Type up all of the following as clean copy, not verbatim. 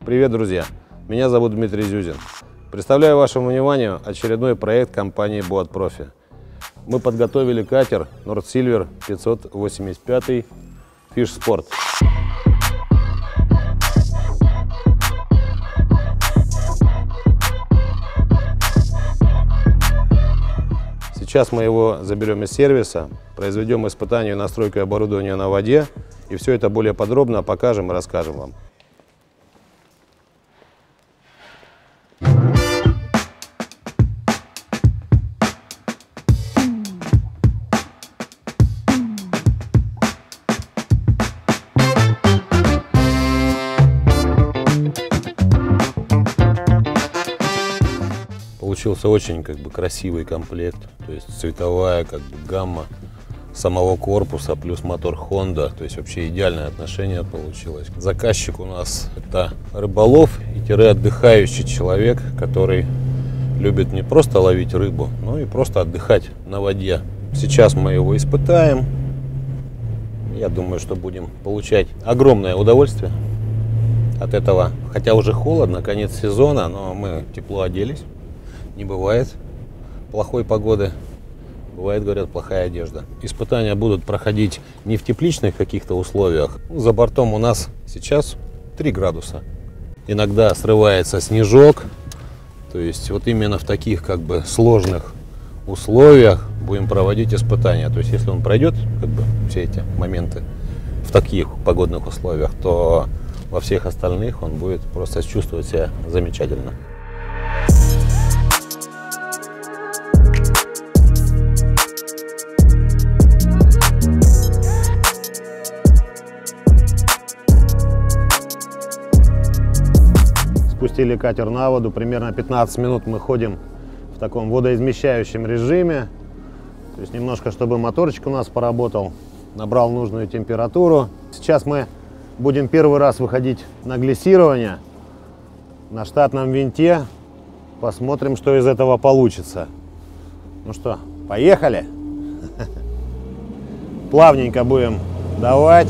Привет, друзья! Меня зовут Дмитрий Зюзин. Представляю вашему вниманию очередной проект компании Boat Profi. Мы подготовили катер North Silver 585 Fish Sport. Сейчас мы его заберем из сервиса, произведем испытание и настройку оборудования на воде, и все это более подробно покажем и расскажем вам. Получился очень красивый комплект, то есть цветовая гамма самого корпуса плюс мотор Honda, то есть вообще идеальное отношение получилось. Заказчик у нас это рыболов и отдыхающий человек, который любит не просто ловить рыбу, но и просто отдыхать на воде. Сейчас мы его испытаем. Я думаю, что будем получать огромное удовольствие от этого. Хотя уже холодно, конец сезона, но мы тепло оделись. Не бывает плохой погоды, бывает, говорят, плохая одежда. Испытания будут проходить не в тепличных каких-то условиях. За бортом у нас сейчас 3 градуса. Иногда срывается снежок. То есть вот именно в таких сложных условиях будем проводить испытания. То есть если он пройдет все эти моменты в таких погодных условиях, то во всех остальных он будет просто чувствовать себя замечательно. Спустили катер на воду, примерно 15 минут мы ходим в таком водоизмещающем режиме. То есть немножко, чтобы моторчик у нас поработал, набрал нужную температуру. Сейчас мы будем первый раз выходить на глиссирование на штатном винте. Посмотрим, что из этого получится. Ну что, поехали! Плавненько будем давать.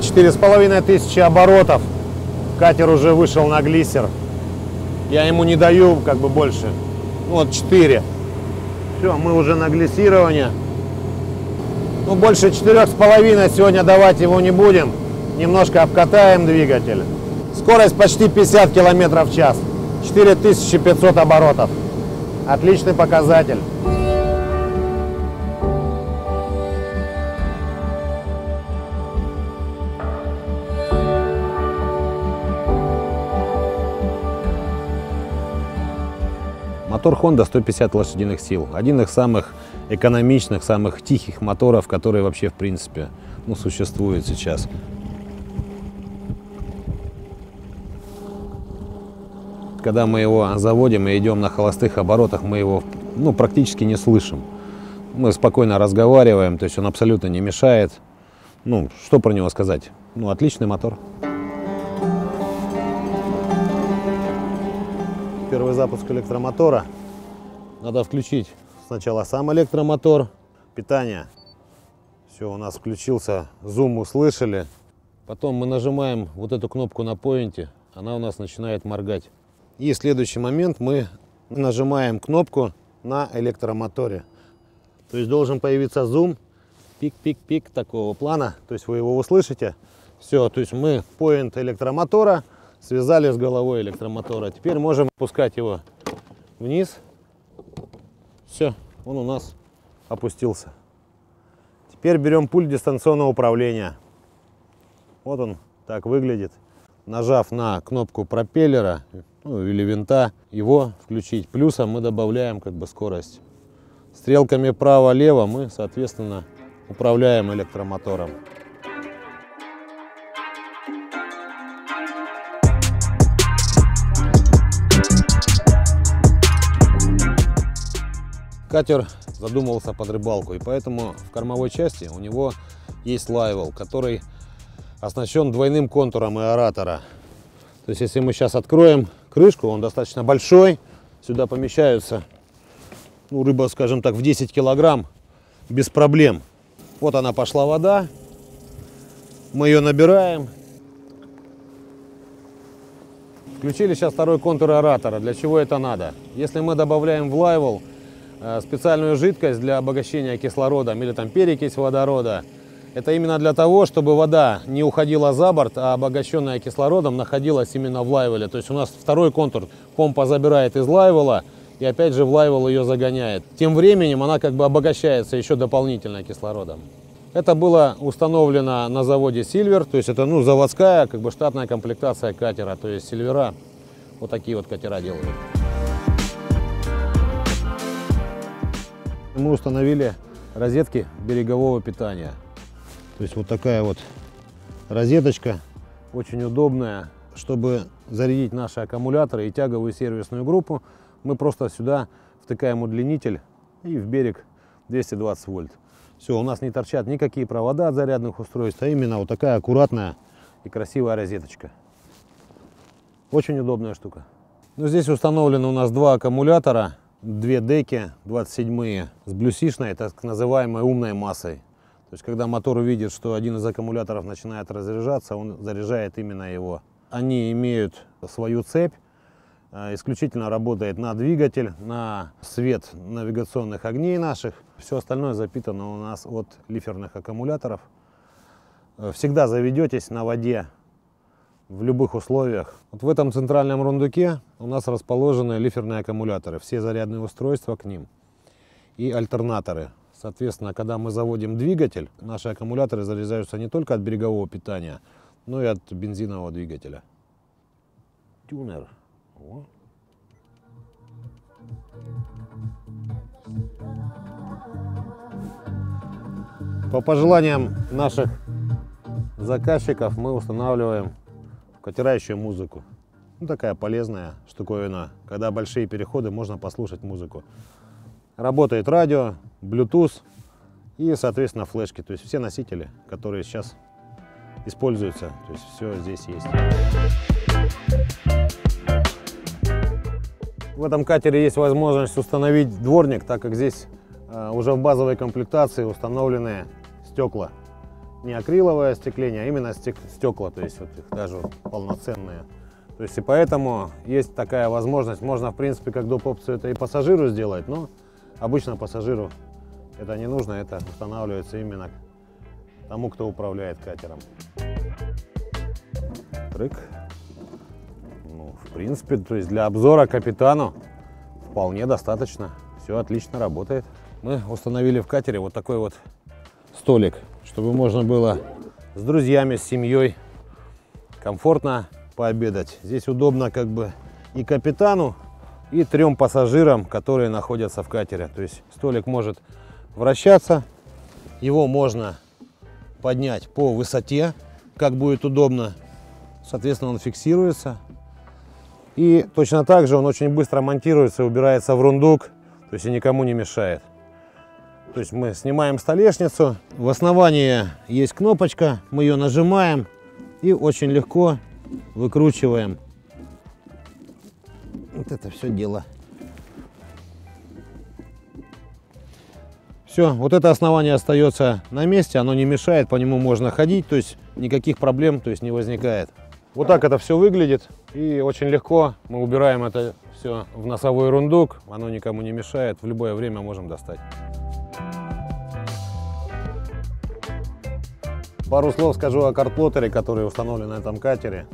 4500 оборотов. Катер уже вышел на глиссер. Я ему не даю больше. Вот 4. Все, мы уже на глиссировании. Ну, больше 4,5 сегодня давать его не будем. Немножко обкатаем двигатель. Скорость почти 50 км в час. 4500 оборотов. Отличный показатель. Мотор Honda 150 лошадиных сил. Один из самых экономичных, самых тихих моторов, которые вообще в принципе существуют сейчас. Когда мы его заводим и идем на холостых оборотах, мы его практически не слышим. Мы спокойно разговариваем, то есть он абсолютно не мешает. Что про него сказать? Отличный мотор. Первый запуск электромотора. Надо включить сначала сам электромотор. Питание. Все, у нас включился. Зум услышали. Потом мы нажимаем вот эту кнопку на поинте. Она у нас начинает моргать. И в следующий момент мы нажимаем кнопку на электромоторе. То есть должен появиться зум. Пик-пик-пик такого плана. То есть вы его услышите. Все, то есть мы поинт электромотора связали с головой электромотора. Теперь можем опускать его вниз. Все, он у нас опустился. Теперь берем пульт дистанционного управления. Вот он так выглядит. Нажав на кнопку пропеллера или винта, его включить. Плюсом мы добавляем скорость. Стрелками право-лево мы, соответственно, управляем электромотором. Катер задумывался под рыбалку, и поэтому в кормовой части у него есть лайвел, который оснащен двойным контуром аэратора. То есть если мы сейчас откроем крышку, он достаточно большой, сюда помещаются рыба, скажем так, в 10 килограмм без проблем. Вот она пошла вода. Мы ее набираем. Включили сейчас второй контур аэратора. Для чего это надо? Если мы добавляем в лайвел специальную жидкость для обогащения кислородом или там перекись водорода, это именно для того, чтобы вода не уходила за борт, а обогащенная кислородом находилась именно в лайвеле. То есть у нас второй контур помпа забирает из лайвела и опять же в лайвел ее загоняет. Тем временем она как бы обогащается еще дополнительно кислородом. Это было установлено на заводе Silver, то есть это заводская как бы штатная комплектация катера, то есть Silver'а вот такие вот катера делают. Мы установили розетки берегового питания. То есть вот такая вот розеточка, очень удобная, чтобы зарядить наши аккумуляторы и тяговую сервисную группу. Мы просто сюда втыкаем удлинитель и в берег 220 вольт. Все, у нас не торчат никакие провода от зарядных устройств, а именно вот такая аккуратная и красивая розеточка. Очень удобная штука. Здесь установлены у нас два аккумулятора, две деки 27-е с блюсишной, так называемой умной массой. То есть когда мотор увидит, что один из аккумуляторов начинает разряжаться, он заряжает именно его. Они имеют свою цепь, исключительно работает на двигатель, на свет навигационных огней наших. Все остальное запитано у нас от лиферных аккумуляторов. Всегда заведетесь на воде в любых условиях. Вот в этом центральном рундуке у нас расположены лиферные аккумуляторы, все зарядные устройства к ним и альтернаторы. Соответственно, когда мы заводим двигатель, наши аккумуляторы заряжаются не только от берегового питания, но и от бензинового двигателя. Тюнер. О. По пожеланиям наших заказчиков мы устанавливаем в катера еще музыку. Такая полезная штуковина. Когда большие переходы, можно послушать музыку. Работает радио, Bluetooth и, соответственно, флешки. То есть все носители, которые сейчас используются. То есть все здесь есть. В этом катере есть возможность установить дворник, так как здесь уже в базовой комплектации установлены стекла. Не акриловое остекление, а именно стекла, то есть вот их даже полноценные. То есть и поэтому есть такая возможность. Можно, в принципе, как доп. Опцию это и пассажиру сделать, но обычно пассажиру это не нужно, это устанавливается именно тому, кто управляет катером. Трык. В принципе, то есть для обзора капитану вполне достаточно. Все отлично работает. Мы установили в катере вот такой вот столик, чтобы можно было с друзьями, с семьей комфортно пообедать. Здесь удобно как бы и капитану, и 3 пассажирам, которые находятся в катере. То есть столик может вращаться, его можно поднять по высоте, как будет удобно. Соответственно, он фиксируется. И точно так же он очень быстро монтируется и убирается в рундук, то есть и никому не мешает. То есть мы снимаем столешницу, в основании есть кнопочка, мы ее нажимаем и очень легко выкручиваем вот это все дело. Все, вот это основание остается на месте, оно не мешает, по нему можно ходить, то есть никаких проблем то есть не возникает. Вот так это все выглядит, и очень легко мы убираем это все в носовой рундук, оно никому не мешает, в любое время можем достать. Пару слов скажу о картплоттере, который установлен на этом катере.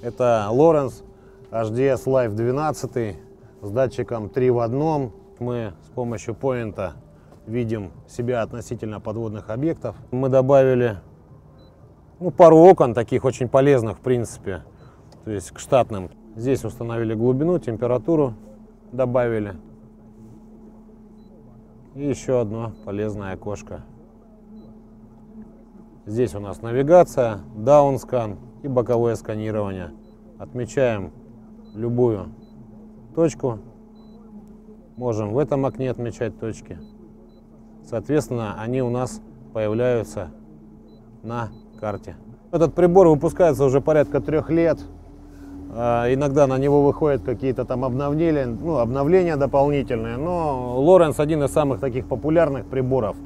Это Lowrance HDS Live 12 с датчиком 3 в 1. Мы с помощью поинта видим себя относительно подводных объектов. Мы добавили пару окон, таких очень полезных в принципе, то есть к штатным. Здесь установили глубину, температуру добавили. И еще одно полезное окошко. Здесь у нас навигация, даунскан и боковое сканирование. Отмечаем любую точку. Можем в этом окне отмечать точки. Соответственно, они у нас появляются на карте. Этот прибор выпускается уже порядка 3 лет. Иногда на него выходят какие-то там обновления дополнительные. Но Lowrance один из самых таких популярных приборов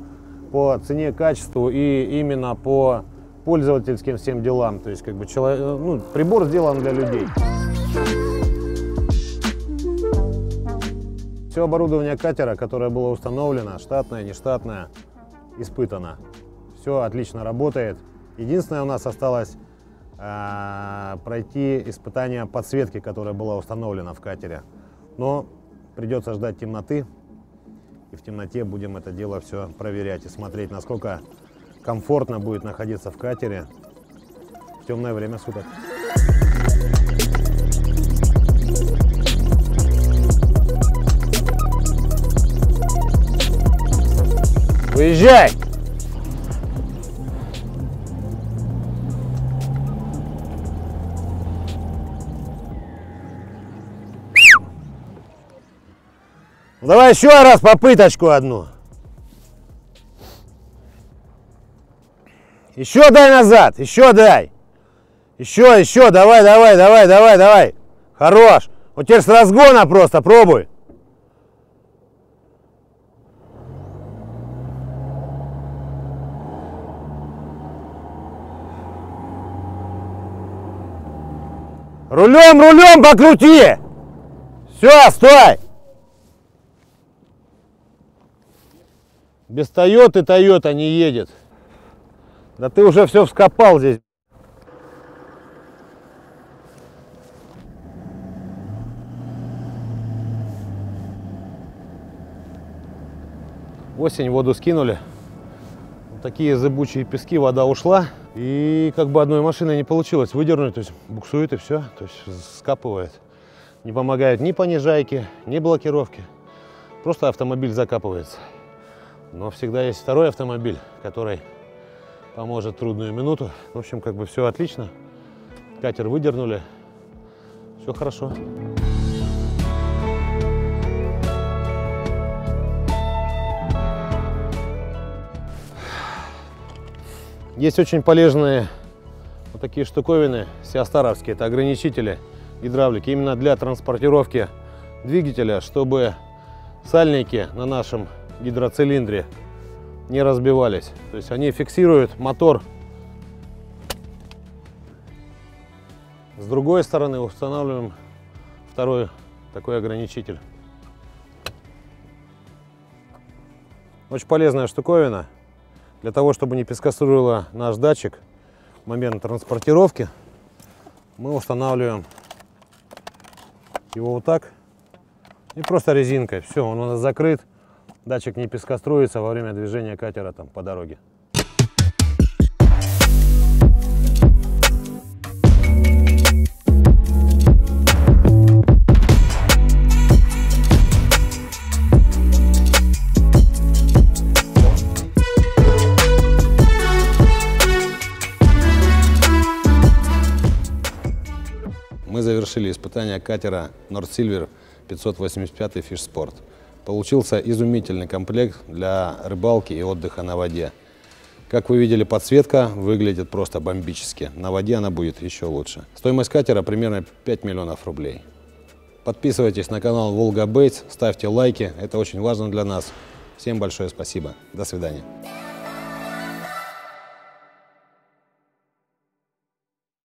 по цене, качеству и именно по пользовательским всем делам. То есть как бы прибор сделан для людей. Все оборудование катера, которое было установлено, штатное, нештатное, испытано. Все отлично работает. Единственное, у нас осталось пройти испытание подсветки, которая была установлена в катере. Но придется ждать темноты, и в темноте будем это дело все проверять и смотреть, насколько комфортно будет находиться в катере в темное время суток. Выезжай! Давай еще раз попыточку одну. Еще дай назад, еще дай. Еще, давай. Хорош. Вот теперь с разгона просто пробуй. Рулем покрути. Все, стой. Без Тойота не едет. Да ты уже все вскопал здесь. Осень, воду скинули. Вот такие зыбучие пески, вода ушла. И как бы одной машиной не получилось выдернуть. То есть буксует и все. То есть скапывает. Не помогает ни понижайки, ни блокировки. Просто автомобиль закапывается. Но всегда есть второй автомобиль, который поможет в трудную минуту. В общем, как бы все отлично. Катер выдернули. Все хорошо. Есть очень полезные вот такие штуковины, сиастаровские. Это ограничители гидравлики именно для транспортировки двигателя, чтобы сальники на нашем гидроцилиндре не разбивались. То есть они фиксируют мотор. С другой стороны устанавливаем второй такой ограничитель. Очень полезная штуковина для того, чтобы не пескоструило наш датчик в момент транспортировки. Мы устанавливаем его вот так и просто резинкой. Все, он у нас закрыт. Датчик не пескоструится во время движения катера там по дороге. Мы завершили испытание катера North-Silver 585 Fish Sport. Получился изумительный комплект для рыбалки и отдыха на воде. Как вы видели, подсветка выглядит просто бомбически. На воде она будет еще лучше. Стоимость катера примерно 5 миллионов рублей. Подписывайтесь на канал Волга Бейтс, ставьте лайки, это очень важно для нас. Всем большое спасибо. До свидания.